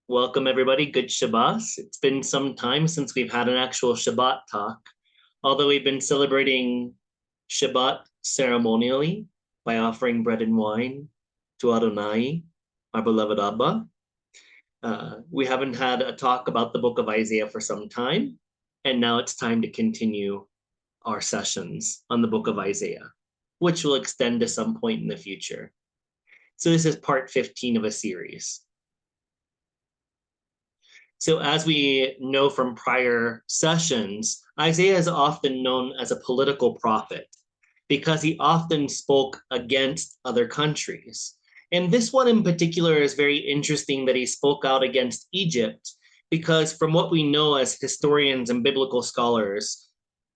Welcome, everybody. Good Shabbat. It's been some time since we've had an actual Shabbat talk, although we've been celebrating Shabbat ceremonially by offering bread and wine to Adonai, our beloved Abba. We haven't had a talk about the book of Isaiah for some time, and now it's time to continue our sessions on the book of Isaiah, which will extend to some point in the future. So this is part 15 of a series. So as we know from prior sessions, Isaiah is often known as a political prophet because he often spoke against other countries. And this one in particular is very interesting that he spoke out against Egypt, because from what we know as historians and biblical scholars,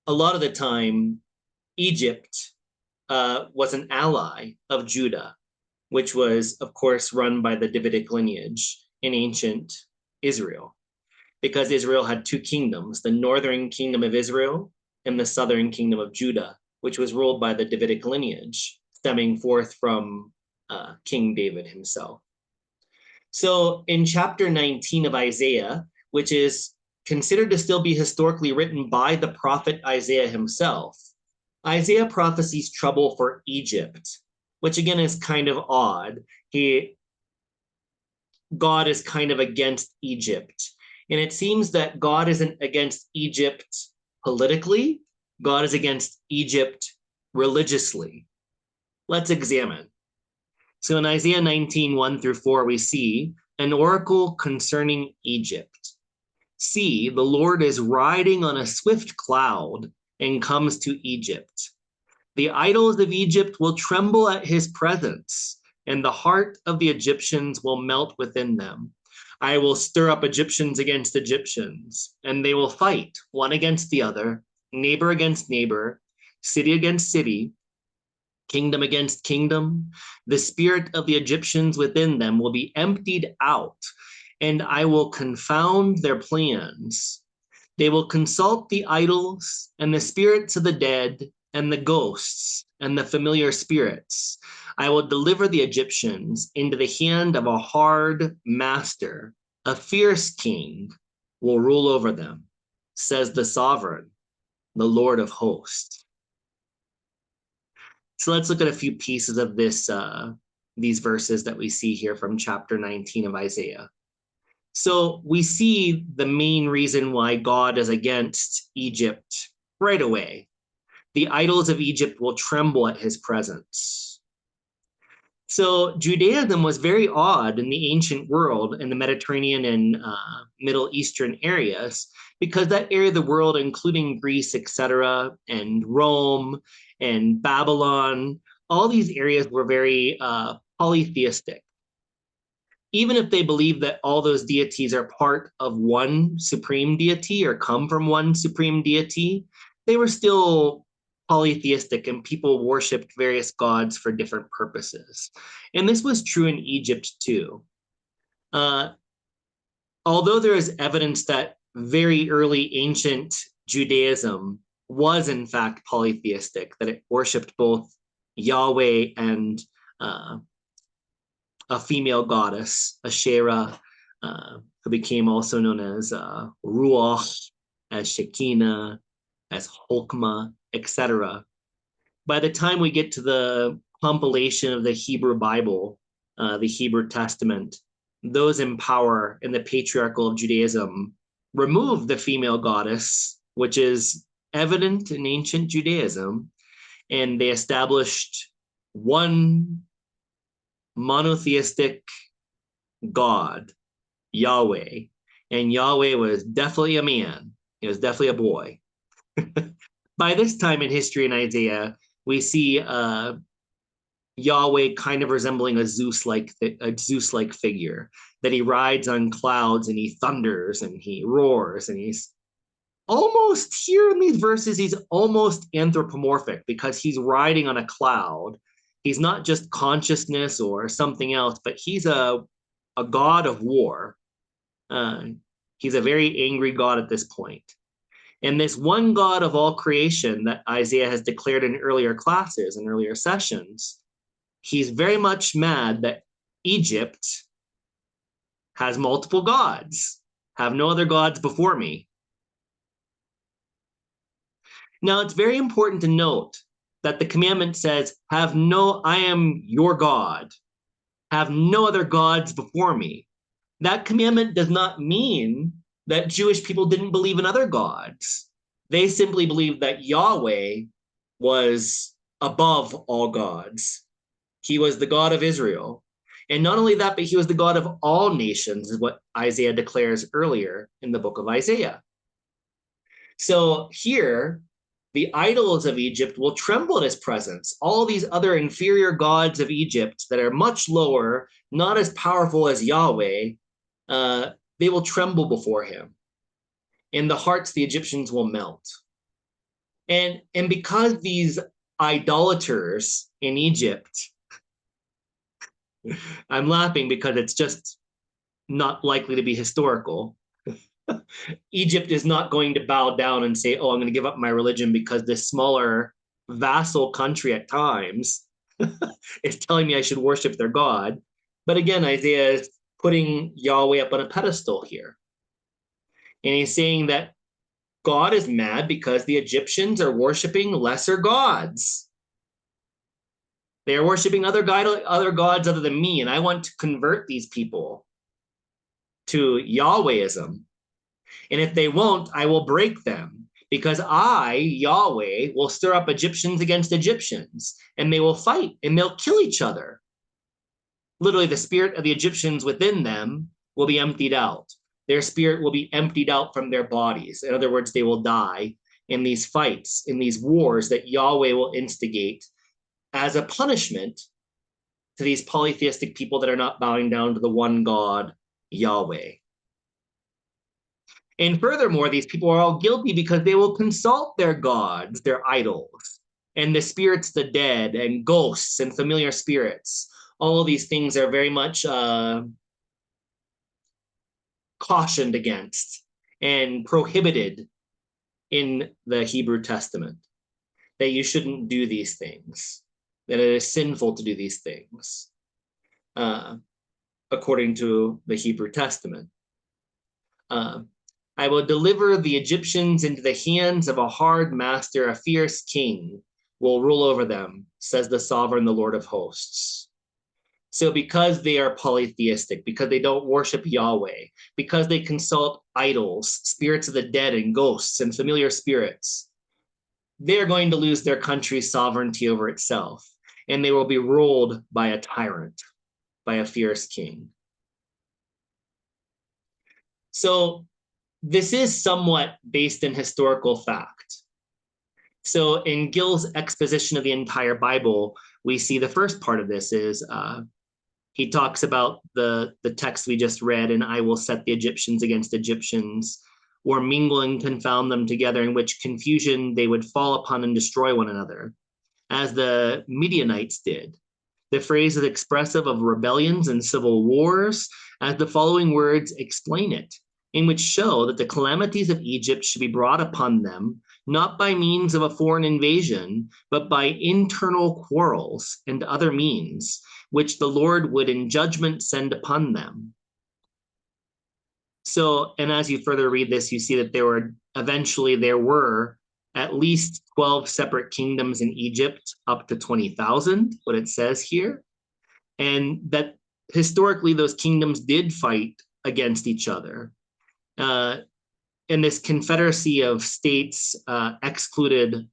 a lot of the time, Egypt was an ally of Judah, which was, of course, run by the Davidic lineage in ancient Israel, because Israel had two kingdoms, the northern kingdom of Israel and the southern kingdom of Judah, which was ruled by the Davidic lineage, stemming forth from King David himself. So in chapter 19 of Isaiah, which is considered to still be historically written by the prophet Isaiah himself, Isaiah prophesies trouble for Egypt, which again is kind of odd. God is kind of against Egypt. And it seems that God isn't against Egypt politically, God is against Egypt religiously. Let's examine. So in Isaiah 19, 1 through 4, we see an oracle concerning Egypt. See, the Lord is riding on a swift cloud and comes to Egypt. The idols of Egypt will tremble at his presence, and the heart of the Egyptians will melt within them. I will stir up Egyptians against Egyptians, and they will fight one against the other, neighbor against neighbor, city against city, kingdom against kingdom. The spirit of the Egyptians within them will be emptied out, and I will confound their plans. They will consult the idols and the spirits of the dead and the ghosts and the familiar spirits. I will deliver the Egyptians into the hand of a hard master. A fierce king will rule over them, says the sovereign, the Lord of hosts. So let's look at a few pieces of these verses that we see here from chapter 19 of Isaiah. So we see the main reason why God is against Egypt right away. The idols of Egypt will tremble at his presence. So Judaism was very odd in the ancient world, in the Mediterranean and Middle Eastern areas, because that area of the world, including Greece, etc., and Rome and Babylon, all these areas were very polytheistic. Even if they believe that all those deities are part of one supreme deity or come from one supreme deity, they were still polytheistic, and people worshipped various gods for different purposes. And this was true in Egypt too. Although there is evidence that very early ancient Judaism was in fact polytheistic, that it worshipped both Yahweh and a female goddess, Asherah, who became also known as Ruach, as Shekinah, as Holkmah, etc. By the time we get to the compilation of the Hebrew Bible, the Hebrew Testament, those in power in the patriarchal of Judaism remove the female goddess, which is evident in ancient Judaism, and they established one monotheistic God, Yahweh. And Yahweh was definitely a man. He was definitely a boy. By this time in history in Isaiah, we see Yahweh kind of resembling a Zeus-like figure, that he rides on clouds and he thunders and he roars, and he's almost, here in these verses, he's almost anthropomorphic because he's riding on a cloud. He's not just consciousness or something else, but he's a god of war. He's a very angry God at this point. And this one God of all creation that Isaiah has declared in earlier classes and earlier sessions, he's very much mad that Egypt has multiple gods. Have no other gods before me. Now, it's very important to note that the commandment says, I am your God. Have no other gods before me. That commandment does not mean that Jewish people didn't believe in other gods. They simply believed that Yahweh was above all gods. He was the God of Israel. And not only that, but he was the God of all nations, is what Isaiah declares earlier in the book of Isaiah. So here, the idols of Egypt will tremble at his presence. All these other inferior gods of Egypt that are much lower, not as powerful as Yahweh, they will tremble before him. In the hearts, the Egyptians will melt. And because these idolaters in Egypt, I'm laughing because it's just not likely to be historical. Egypt is not going to bow down and say, oh, I'm going to give up my religion because this smaller vassal country at times is telling me I should worship their God. But again, Isaiah is putting Yahweh up on a pedestal here. And he's saying that God is mad because the Egyptians are worshiping lesser gods. They are worshiping other gods other than me, and I want to convert these people to Yahwehism. And if they won't, I will break them, because I, Yahweh, will stir up Egyptians against Egyptians, and they will fight, and they'll kill each other. Literally, the spirit of the Egyptians within them will be emptied out. Their spirit will be emptied out from their bodies. In other words, they will die in these fights, in these wars that Yahweh will instigate as a punishment to these polytheistic people that are not bowing down to the one God, Yahweh. And furthermore, these people are all guilty because they will consult their gods, their idols, and the spirits, the dead, and ghosts and familiar spirits. All of these things are very much cautioned against and prohibited in the Hebrew Testament, that you shouldn't do these things, that it is sinful to do these things, according to the Hebrew Testament. I will deliver the Egyptians into the hands of a hard master, a fierce king will rule over them, says the sovereign, the Lord of hosts. So because they are polytheistic, because they don't worship Yahweh, because they consult idols, spirits of the dead and ghosts and familiar spirits, they're going to lose their country's sovereignty over itself, and they will be ruled by a tyrant, by a fierce king. So this is somewhat based in historical fact. So in Gill's exposition of the entire Bible, we see the first part of this is he talks about the text we just read, and I will set the Egyptians against Egyptians, or mingle and confound them together, in which confusion they would fall upon and destroy one another, as the Midianites did. The phrase is expressive of rebellions and civil wars, as the following words explain it, in which show that the calamities of Egypt should be brought upon them, not by means of a foreign invasion, but by internal quarrels and other means, which the Lord would in judgment send upon them. So, and as you further read this, you see that there were at least 12 separate kingdoms in Egypt, up to 20,000, what it says here. And that historically those kingdoms did fight against each other. And this confederacy of states excluded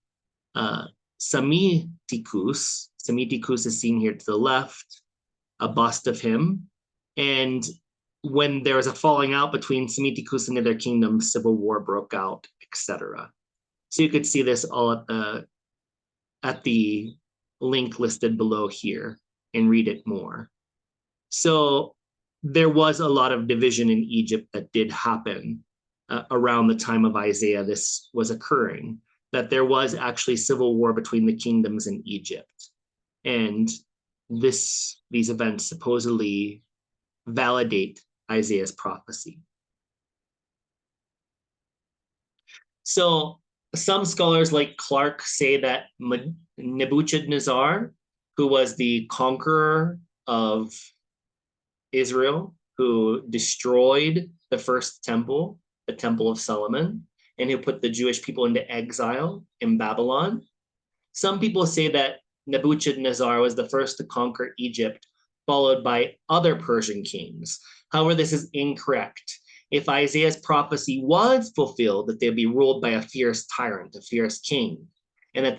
Psammetichus. Psammetichus is seen here to the left, a bust of him. And when there was a falling out between Psammetichus and the other kingdoms, civil war broke out, etc. So you could see this all at the link listed below here and read it more. So there was a lot of division in Egypt that did happen around the time of Isaiah. This was occurring, that there was actually civil war between the kingdoms in Egypt. And these events supposedly validate Isaiah's prophecy. So some scholars like Clark say that Nebuchadnezzar, who was the conqueror of Israel, who destroyed the first temple, the Temple of Solomon, and who put the Jewish people into exile in Babylon. Some people say that Nebuchadnezzar was the first to conquer Egypt, followed by other Persian kings. However, this is incorrect. If Isaiah's prophecy was fulfilled, that they'd be ruled by a fierce tyrant, a fierce king, and that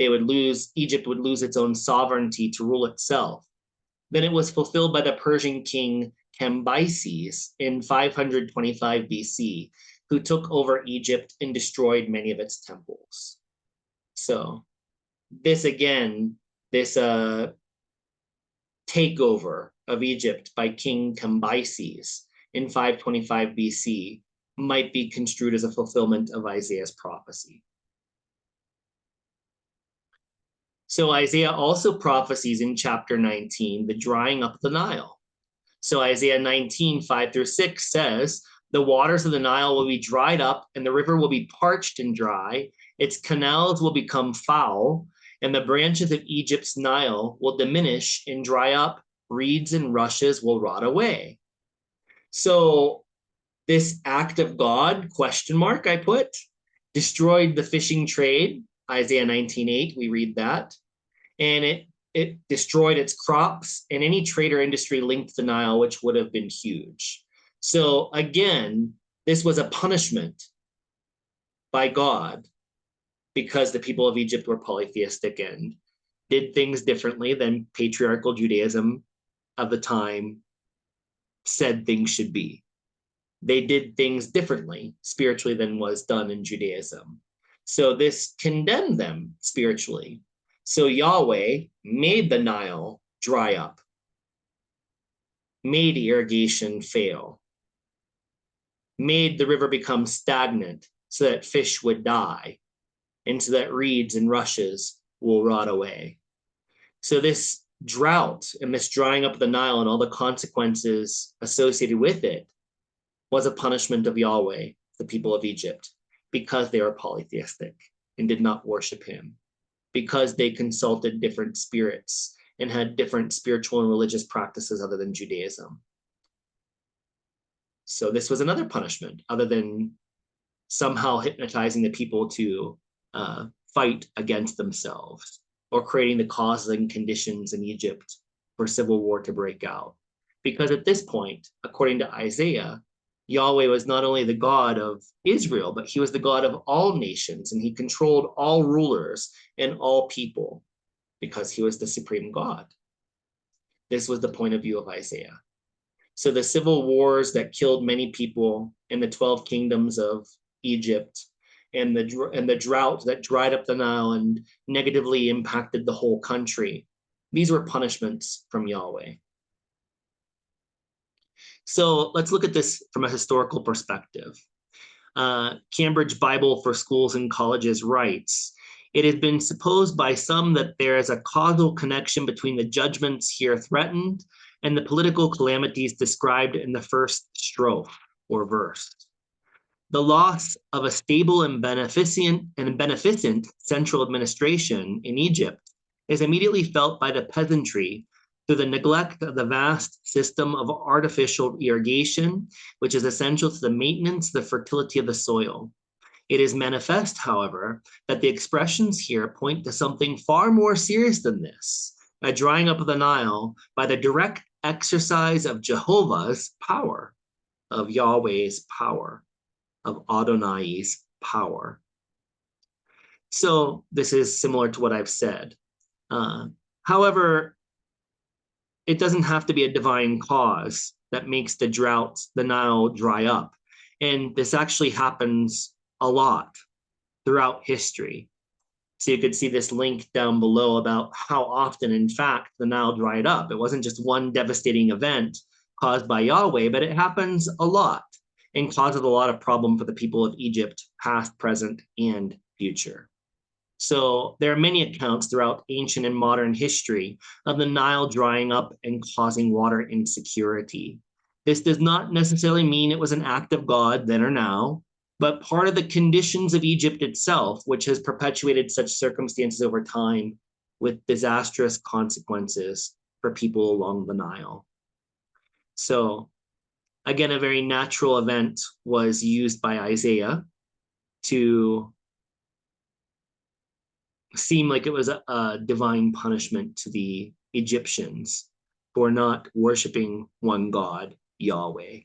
Egypt would lose its own sovereignty to rule itself, then it was fulfilled by the Persian king Cambyses in 525 BC, who took over Egypt and destroyed many of its temples. So this takeover of Egypt by King Cambyses in 525 BC might be construed as a fulfillment of Isaiah's prophecy. So Isaiah also prophesies in chapter 19 the drying up of the Nile. So Isaiah 19, 5-6 says, "The waters of the Nile will be dried up, and the river will be parched and dry. Its canals will become foul, and the branches of Egypt's Nile will diminish and dry up. Reeds and rushes will rot away." So this act of God, I put, destroyed the fishing trade. Isaiah 19:8, we read that. And it destroyed its crops and any trade or industry linked to the Nile, which would have been huge. So again, this was a punishment by God because the people of Egypt were polytheistic and did things differently than patriarchal Judaism of the time said things should be. They did things differently spiritually than was done in Judaism. So this condemned them spiritually. So Yahweh made the Nile dry up, made irrigation fail, made the river become stagnant so that fish would die, and so that reeds and rushes will rot away. So this drought and this drying up of the Nile and all the consequences associated with it was a punishment of Yahweh, the people of Egypt, because they were polytheistic and did not worship him, because they consulted different spirits and had different spiritual and religious practices other than Judaism. So this was another punishment other than somehow hypnotizing the people to fight against themselves or creating the causes and conditions in Egypt for civil war to break out. Because at this point, according to Isaiah, Yahweh was not only the God of Israel, but he was the God of all nations, and he controlled all rulers and all people because he was the supreme God. This was the point of view of Isaiah. So the civil wars that killed many people in the 12 kingdoms of Egypt and the drought that dried up the Nile and negatively impacted the whole country, these were punishments from Yahweh. So let's look at this from a historical perspective. Cambridge Bible for Schools and Colleges writes, "It has been supposed by some that there is a causal connection between the judgments here threatened and the political calamities described in the first strophe or verse. The loss of a stable and beneficent central administration in Egypt is immediately felt by the peasantry through the neglect of the vast system of artificial irrigation, which is essential to the maintenance of the fertility of the soil. It is manifest, however, that the expressions here point to something far more serious than this, a drying up of the Nile by the direct exercise of Jehovah's power, of Yahweh's power, of Adonai's power." So this is similar to what I've said. However, it doesn't have to be a divine cause that makes the Nile dry up. And this actually happens a lot throughout history. So you could see this link down below about how often, in fact, the Nile dried up. It wasn't just one devastating event caused by Yahweh, but it happens a lot and causes a lot of problem for the people of Egypt, past, present, and future. So there are many accounts throughout ancient and modern history of the Nile drying up and causing water insecurity. This does not necessarily mean it was an act of God then or now, but part of the conditions of Egypt itself, which has perpetuated such circumstances over time with disastrous consequences for people along the Nile. So Again, a very natural event was used by Isaiah to seem like it was a divine punishment to the Egyptians for not worshiping one God, Yahweh,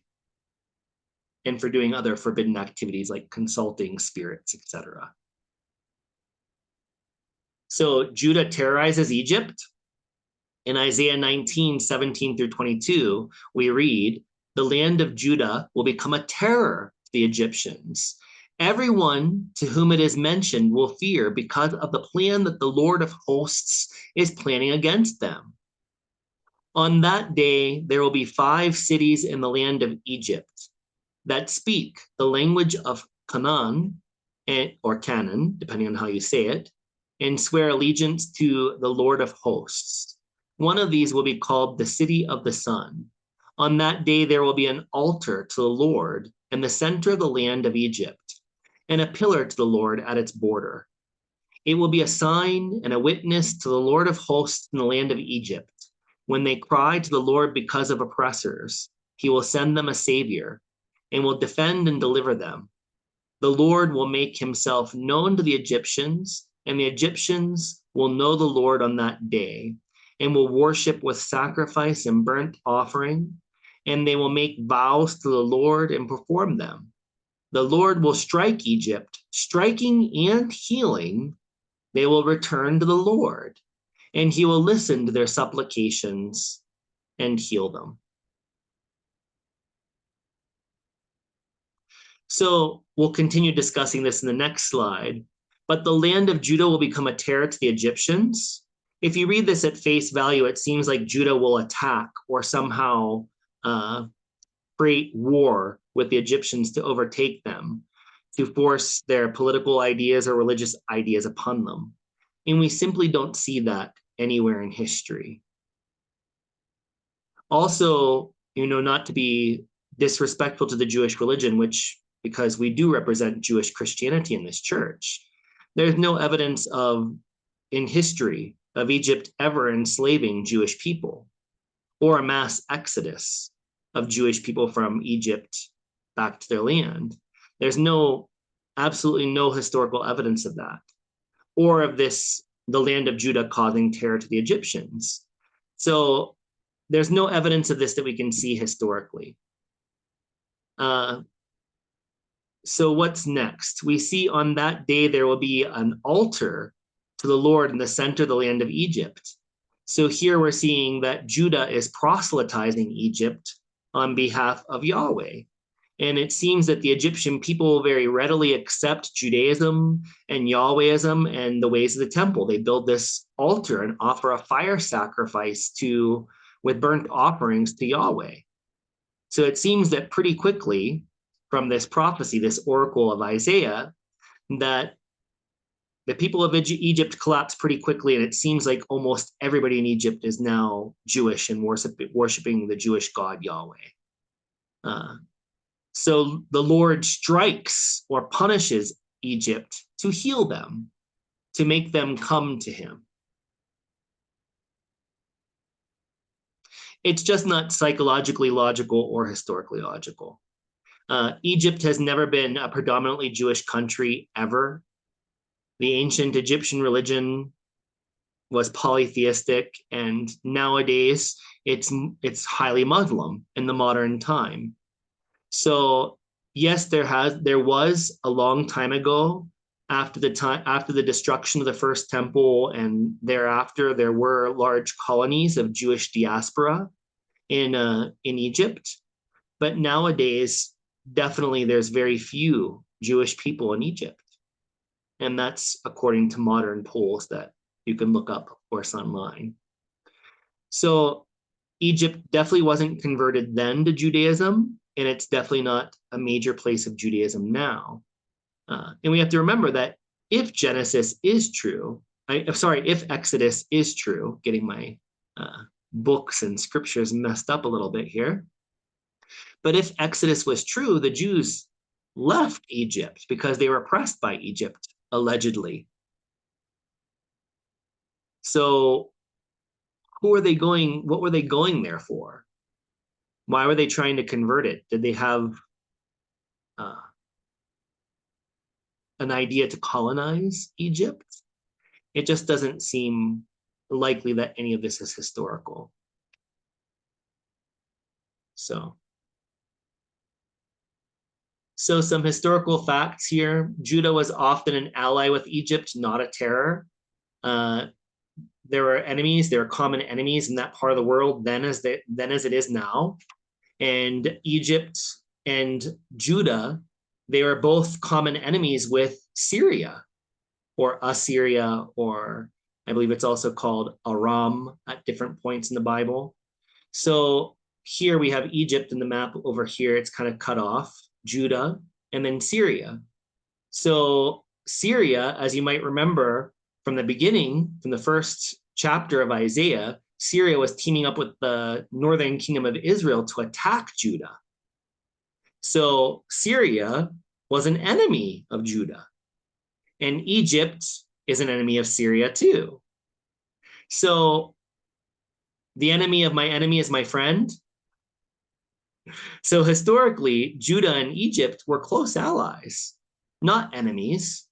and for doing other forbidden activities like consulting spirits, etc. So Judah terrorizes Egypt. In Isaiah 19, 17 through 22, we read, "The land of Judah will become a terror to the Egyptians. Everyone to whom it is mentioned will fear because of the plan that the Lord of hosts is planning against them. On that day, there will be 5 cities in the land of Egypt that speak the language of Canaan, or Canaan, depending on how you say it, and swear allegiance to the Lord of hosts. One of these will be called the city of the sun. On that day, there will be an altar to the Lord in the center of the land of Egypt, and a pillar to the Lord at its border. It will be a sign and a witness to the Lord of hosts in the land of Egypt. When they cry to the Lord because of oppressors, he will send them a savior and will defend and deliver them. The Lord will make himself known to the Egyptians, and the Egyptians will know the Lord on that day and will worship with sacrifice and burnt offering, and they will make vows to the Lord and perform them. The Lord will strike Egypt, striking and healing. They will return to the Lord, and he will listen to their supplications and heal them." So we'll continue discussing this in the next slide, but the land of Judah will become a terror to the Egyptians. If you read this at face value, it seems like Judah will attack or somehow create war with the Egyptians to overtake them, to force their political ideas or religious ideas upon them. And we simply don't see that anywhere in history. Also, not to be disrespectful to the Jewish religion, which, because we do represent Jewish Christianity in this church, there's no evidence in history of Egypt ever enslaving Jewish people or a mass exodus of Jewish people from Egypt back to their land. There's absolutely no historical evidence of that, or of the land of Judah causing terror to the Egyptians. So there's no evidence of this that we can see historically. So what's next? We see on that day there will be an altar to the Lord in the center of the land of Egypt. So here we're seeing that Judah is proselytizing Egypt on behalf of Yahweh. And it seems that the Egyptian people very readily accept Judaism and Yahwehism and the ways of the temple. They build this altar and offer a fire sacrifice with burnt offerings to Yahweh. So it seems that pretty quickly from this prophecy, this oracle of Isaiah, that the people of Egypt collapse pretty quickly, and it seems like almost everybody in Egypt is now Jewish and worshiping the Jewish God Yahweh. So the Lord strikes or punishes Egypt to heal them, to make them come to him. It's just not psychologically logical or historically logical. Egypt has never been a predominantly Jewish country ever. The ancient Egyptian religion was polytheistic, and nowadays it's highly Muslim in the modern time. So yes, there was a long time ago, after the destruction of the first temple, and thereafter there were large colonies of Jewish diaspora in Egypt. But nowadays, definitely there's very few Jewish people in Egypt. And that's according to modern polls that you can look up, of course, online. So Egypt definitely wasn't converted then to Judaism, and it's definitely not a major place of Judaism now. And we have to remember that if Genesis is true, if Exodus is true, getting my books and scriptures messed up a little bit here. But if Exodus was true, the Jews left Egypt because they were oppressed by Egypt, allegedly. So who are they going? What were they going there for? Why were they trying to convert it? Did they have an idea to colonize Egypt? It just doesn't seem likely that any of this is historical. So some historical facts here. Judah was often an ally with Egypt, not a terror. There were enemies, there were common enemies in that part of the world then as it is now. And Egypt and Judah, they were both common enemies with Syria or Assyria, or I believe it's also called Aram at different points in the Bible. So here we have Egypt in the map over here. It's kind of cut off, Judah, and then Syria. So Syria, as you might remember from the beginning, from the first chapter of Isaiah, Syria was teaming up with the northern kingdom of Israel to attack Judah. So Syria was an enemy of Judah. And Egypt is an enemy of Syria too. So the enemy of my enemy is my friend. So historically, Judah and Egypt were close allies, not enemies.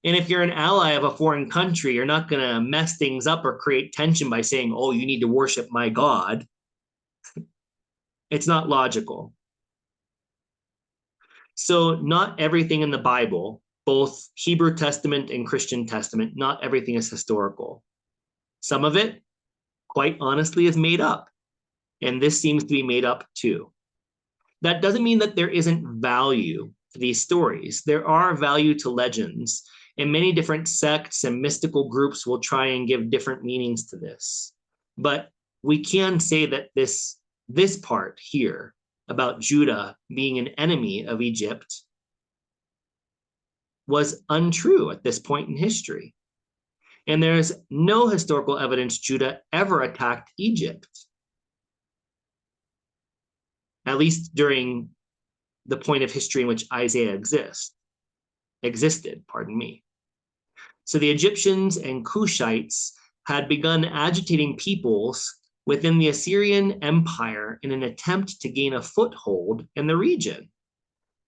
And if you're an ally of a foreign country, you're not going to mess things up or create tension by saying, oh, you need to worship my God. It's not logical. So not everything in the Bible, both Hebrew Testament and Christian Testament, not everything is historical. Some of it, quite honestly, is made up. And this seems to be made up too. That doesn't mean that there isn't value to these stories. There are value to legends, and many different sects and mystical groups will try and give different meanings to this. But we can say that this part here about Judah being an enemy of Egypt was untrue at this point in history. And there's no historical evidence Judah ever attacked Egypt, at least during the point of history in which Isaiah existed. So the Egyptians and Cushites had begun agitating peoples within the Assyrian Empire in an attempt to gain a foothold in the region.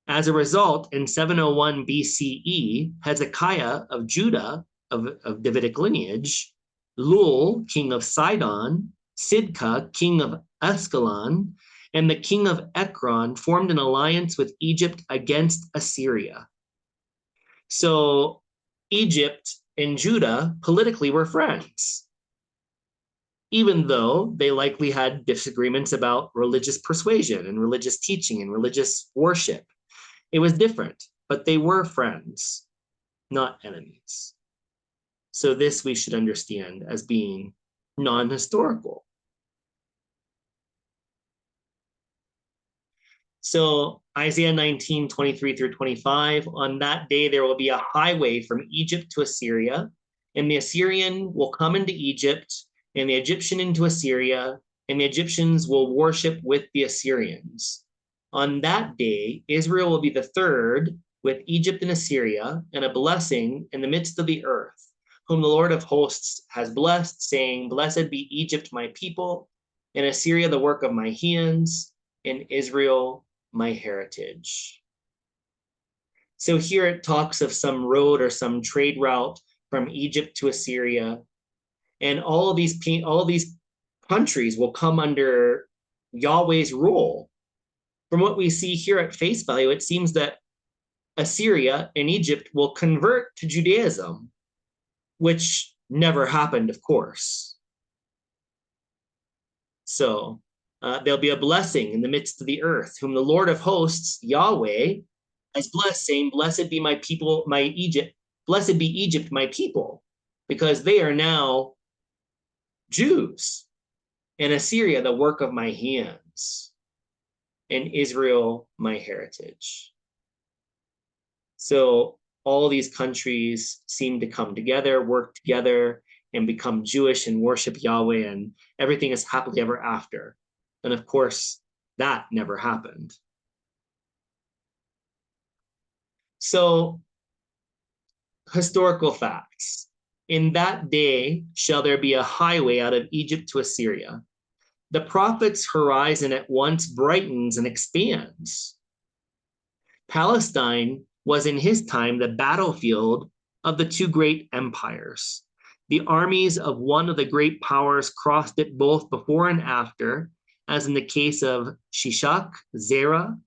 As a result, in 701 BCE, Hezekiah of Judah, of Davidic lineage, Lul, king of Sidon, Sidka, king of Ascalon, and the king of Ekron formed an alliance with Egypt against Assyria. So Egypt and Judah politically were friends, even though they likely had disagreements about religious persuasion and religious teaching and religious worship. It was different, but they were friends, not enemies. So this we should understand as being non-historical. So Isaiah 19, 23 through 25, on that day there will be a highway from Egypt to Assyria, and the Assyrian will come into Egypt, and the Egyptian into Assyria, and the Egyptians will worship with the Assyrians. On that day, Israel will be the third with Egypt and Assyria, and a blessing in the midst of the earth, whom the Lord of hosts has blessed, saying, blessed be Egypt, my people, and Assyria, the work of my hands, and Israel, my heritage. So here it talks of some road or some trade route from Egypt to Assyria, and all these countries will come under Yahweh's rule. From what we see here at face value, it seems that Assyria and Egypt will convert to Judaism, which never happened, of course. So there'll be a blessing in the midst of the earth, whom the Lord of hosts, Yahweh, has blessed, saying, blessed be my people, my Egypt, blessed be Egypt, my people, because they are now Jews, and Assyria, the work of my hands, and Israel, my heritage. So all these countries seem to come together, work together, and become Jewish and worship Yahweh, and everything is happily ever after. And of course, that never happened. So, historical facts. In that day shall there be a highway out of Egypt to Assyria. the prophet's horizon at once brightens and expands. Palestine was in his time the battlefield of the two great empires. The armies of one of the great powers crossed it both before and after, as in the case of Shishak, Zerah,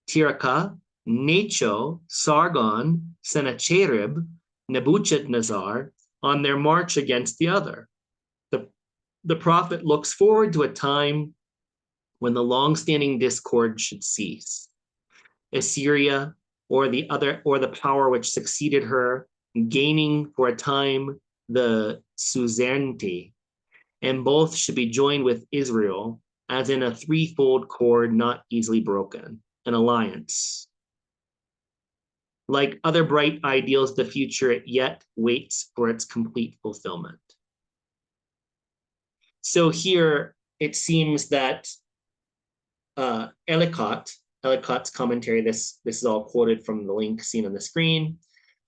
Tiraka, Necho, Sargon, Sennacherib, Nebuchadnezzar, on their march against the other. The prophet looks forward to a time when the long-standing discord should cease. Assyria, or the power which succeeded her, gaining for a time the suzerainty, and both should be joined with Israel as in a threefold cord not easily broken, an alliance. Like other bright ideals of the future, it yet waits for its complete fulfillment. So here it seems that Ellicott's commentary, this is all quoted from the link seen on the screen.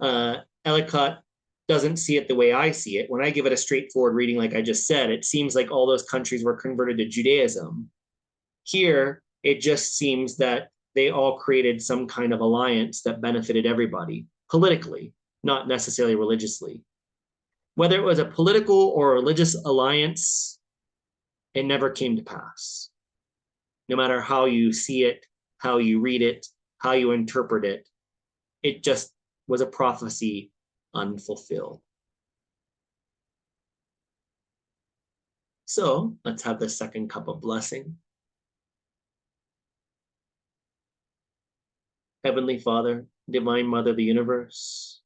Ellicott doesn't see it the way I see it. When I give it a straightforward reading, like I just said, it seems like all those countries were converted to Judaism. Here, it just seems that they all created some kind of alliance that benefited everybody politically, not necessarily religiously. Whether it was a political or religious alliance, it never came to pass. No matter how you see it, how you read it, how you interpret it, it just was a prophecy unfulfilled. So let's have the second cup of blessing. Heavenly Father, Divine Mother of the universe,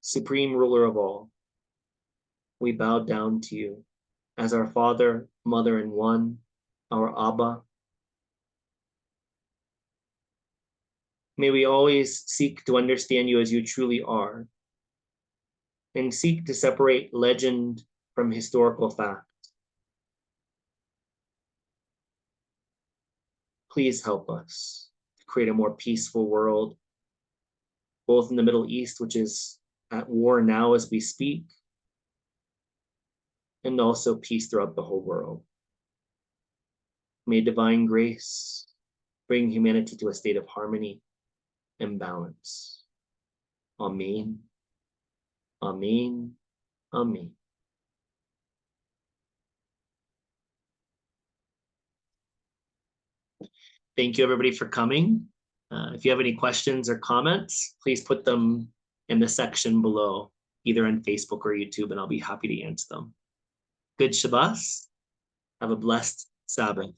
Supreme Ruler of all, we bow down to you as our Father, Mother in one, our Abba. May we always seek to understand you as you truly are, and seek to separate legend from historical fact. Please help us to create a more peaceful world, both in the Middle East, which is at war now as we speak, and also peace throughout the whole world. May divine grace bring humanity to a state of harmony and balance. Amen. Amen. Amen. Thank you, everybody, for coming. If you have any questions or comments, please put them in the section below, either on Facebook or YouTube, and I'll be happy to answer them. Good Shabbat. Have a blessed Sabbath.